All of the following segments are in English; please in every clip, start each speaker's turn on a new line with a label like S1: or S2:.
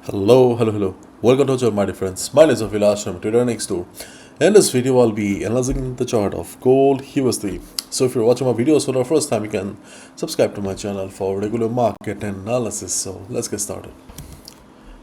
S1: Hello. Welcome to our my dear friends. My name is Vilas from Trader Next Door. In this video, I'll be analyzing the chart of gold USD. So if you're watching my videos for the first time, you can subscribe to my channel for regular market analysis. So let's get started.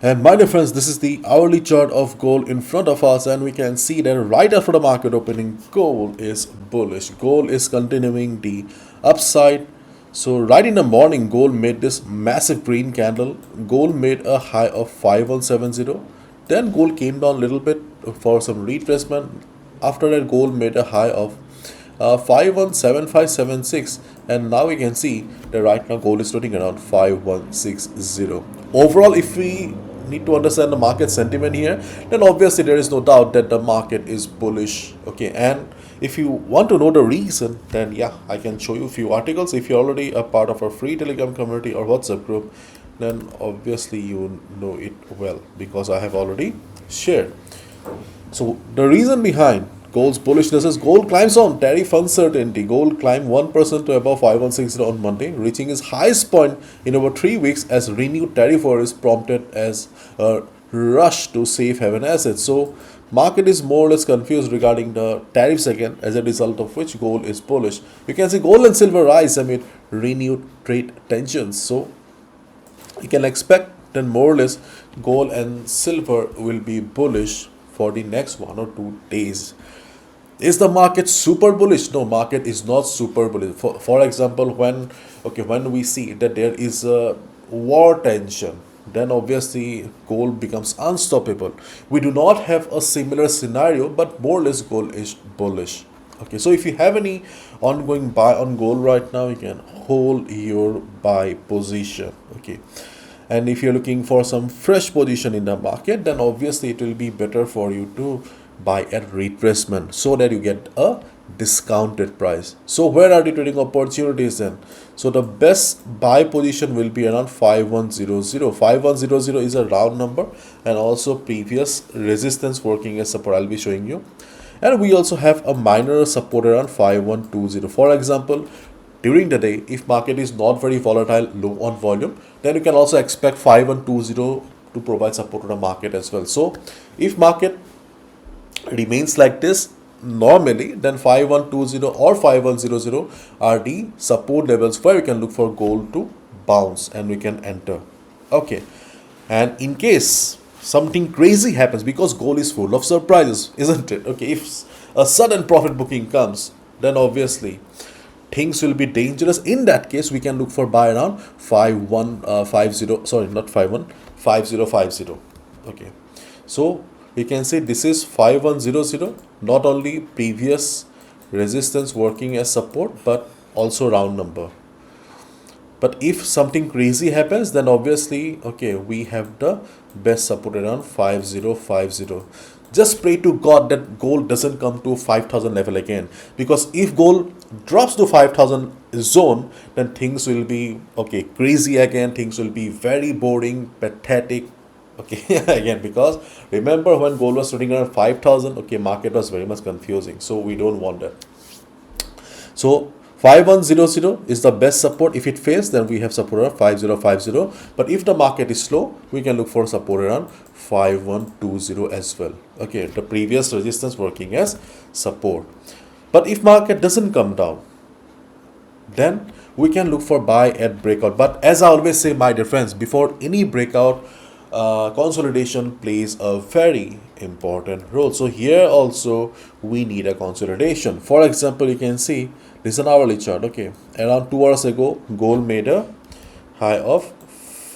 S1: And my dear friends, this is the hourly chart of gold in front of us, and we can see that right after the market opening, gold is bullish. Gold is continuing the upside. So right in the morning, gold made this massive green candle. Gold made a high of 5170. Then gold came down a little bit for some retracement. After that, gold made a high of 517576, and now we can see that right now gold is trading around 5160. Overall, if we need to understand the market sentiment here, then obviously there is no doubt that the market is bullish. Okay, and if you want to know the reason, then yeah, I can show you a few articles. If you're already a part of our free Telegram community or WhatsApp group, then obviously you know it well because I have already shared. So the reason behind gold's bullishness is gold climbs on tariff uncertainty. Gold climbed 1% to above 5160 on Monday, reaching its highest point in over 3 weeks as renewed tariff worries prompted as a rush to safe haven assets. So market is more or less confused regarding the tariffs again, as a result of which gold is bullish. You can see gold and silver rise amid renewed trade tensions. So you can expect then more or less gold and silver will be bullish for the next 1 or 2 days. Is the market super bullish? No, market is not super bullish. For example, when we see that there is a war tension, then obviously gold becomes unstoppable. We do not have a similar scenario, but more or less gold is bullish. Okay, so if you have any ongoing buy on gold right now, you can hold your buy position. Okay, and if you're looking for some fresh position in the market, then obviously it will be better for you to buy at retracement so that you get a discounted price. So where are the trading opportunities then? So the best buy position will be around 5100. 5100 is a round number and also previous resistance working as support. I'll be showing you. And we also have a minor support around 5120. For example, during the day, if market is not very volatile, low on volume, then you can also expect 5120 to provide support to the market as well. So if market remains like this normally, then 5120 or 5100 are the support levels where we can look for gold to bounce and we can enter. Okay, and in case something crazy happens, because gold is full of surprises, isn't it? Okay, if a sudden profit booking comes, then obviously things will be dangerous. In that case, we can look for buy around 5150, sorry, not 5050. Okay, so we can say this is 5100, not only previous resistance working as support but also round number. But if something crazy happens, then obviously, okay, we have the best support around 5050. Just pray to God that gold doesn't come to 5000 level again, because if gold drops to 5000 zone, then things will be okay crazy again. Things will be very boring, pathetic. Okay, again, because remember when gold was trading around 5000, okay, market was very much confusing. So we don't want that. So 5100 is the best support. If it fails, then we have support around 5050. But if the market is slow, we can look for support around 5120 as well. Okay, the previous resistance working as support. But if market doesn't come down, then we can look for buy at breakout. But as I always say, my dear friends, before any breakout, consolidation plays a very important role. So here also we need a consolidation. For example, you can see this is an hourly chart. Okay, around 2 hours ago, gold made a high of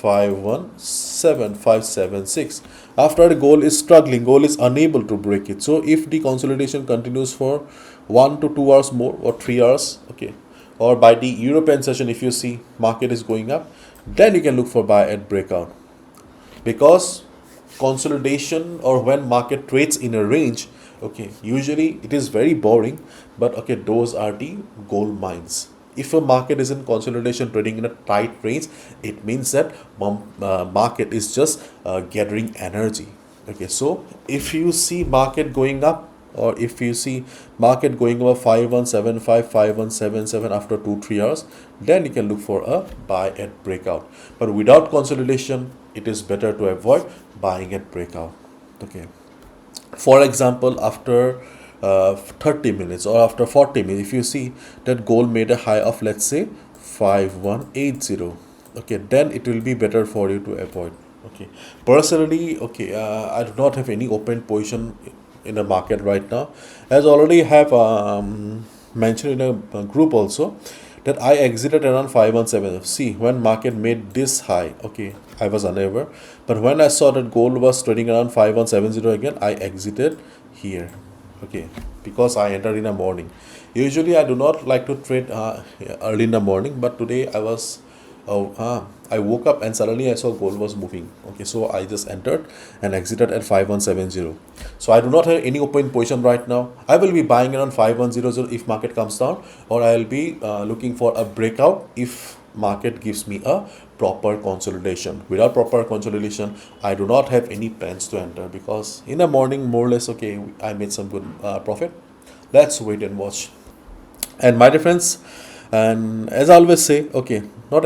S1: 517576. After the gold is struggling, gold is unable to break it. So if the consolidation continues for 1 to 2 hours more or 3 hours, okay, or by the European session, if you see market is going up, then you can look for buy at breakout. Because consolidation, or when market trades in a range, okay, usually it is very boring, but okay, those are the gold mines. If a market is in consolidation trading in a tight range, it means that market is just gathering energy. Okay, so if you see market going up, or if you see market going over 5175 5177 after 2-3 hours, then you can look for a buy at breakout. But without consolidation, it is better to avoid buying at breakout. Okay, for example, after 30 minutes or after 40 minutes, if you see that gold made a high of, let's say, 5180, okay, then it will be better for you to avoid. Okay, personally, okay, I do not have any open position in the market right now, as already have mentioned in a group also, that I exited around 517. See, when market made this high, okay, I was unaware. But when I saw that gold was trading around 5170 again, I exited here. Okay, because I entered in the morning. Usually I do not like to trade early in the morning, but today I woke up and suddenly I saw gold was moving. Okay, so I just entered and exited at 5170. So I do not have any open position right now. I will be buying around 5100 if market comes down, or I will be looking for a breakout if market gives me a proper consolidation. Without proper consolidation, I do not have any plans to enter, because in the morning, more or less, okay, I made some good profit. Let's wait and watch. And my defense, and as I always say, okay, not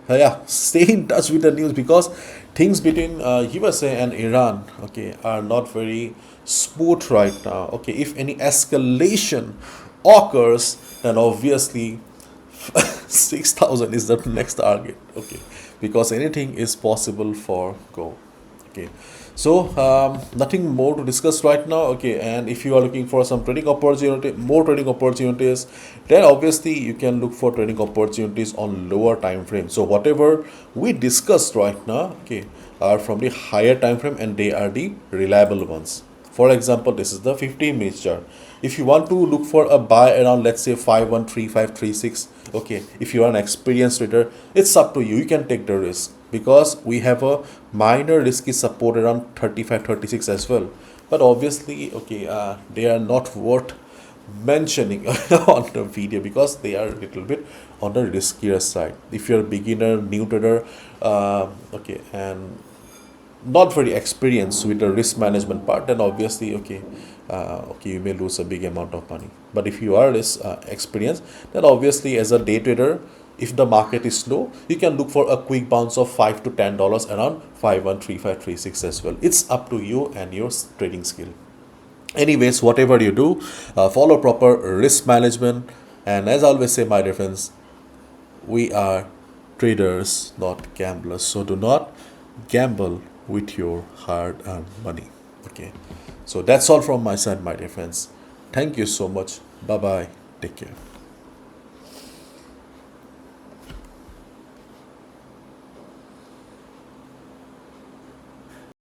S1: yeah, stay in touch with the news, because things between USA and Iran, okay, are not very smooth right now. Okay, if any escalation occurs, then obviously 6,000 is the next target. Okay, because anything is possible for gold. Okay, so nothing more to discuss right now. Okay, and if you are looking for some trading opportunity, more trading opportunities, then obviously you can look for trading opportunities on lower time frame. So whatever we discussed right now, okay, are from the higher time frame, and they are the reliable ones. For example, this is the 15 minute chart. If you want to look for a buy around, let's say, 513536, okay, if you are an experienced trader, it's up to you. You can take the risk, because we have a minor risky support around 3536 as well. But obviously, okay, they are not worth mentioning on the video, because they are a little bit on the riskier side. If you're a beginner, new trader, okay, and not very experienced with the risk management part, then obviously, okay, okay, you may lose a big amount of money. But if you are less experienced, then obviously, as a day trader, if the market is slow, you can look for a quick bounce of $5 to $10 around 513536 as well. It's up to you and your trading skill. Anyways, whatever you do, follow proper risk management. And as I always say, my dear friends, we are traders, not gamblers. So do not gamble with your hard earned money. Okay. So that's all from my side, my dear friends. Thank you so much. Bye bye. Take care.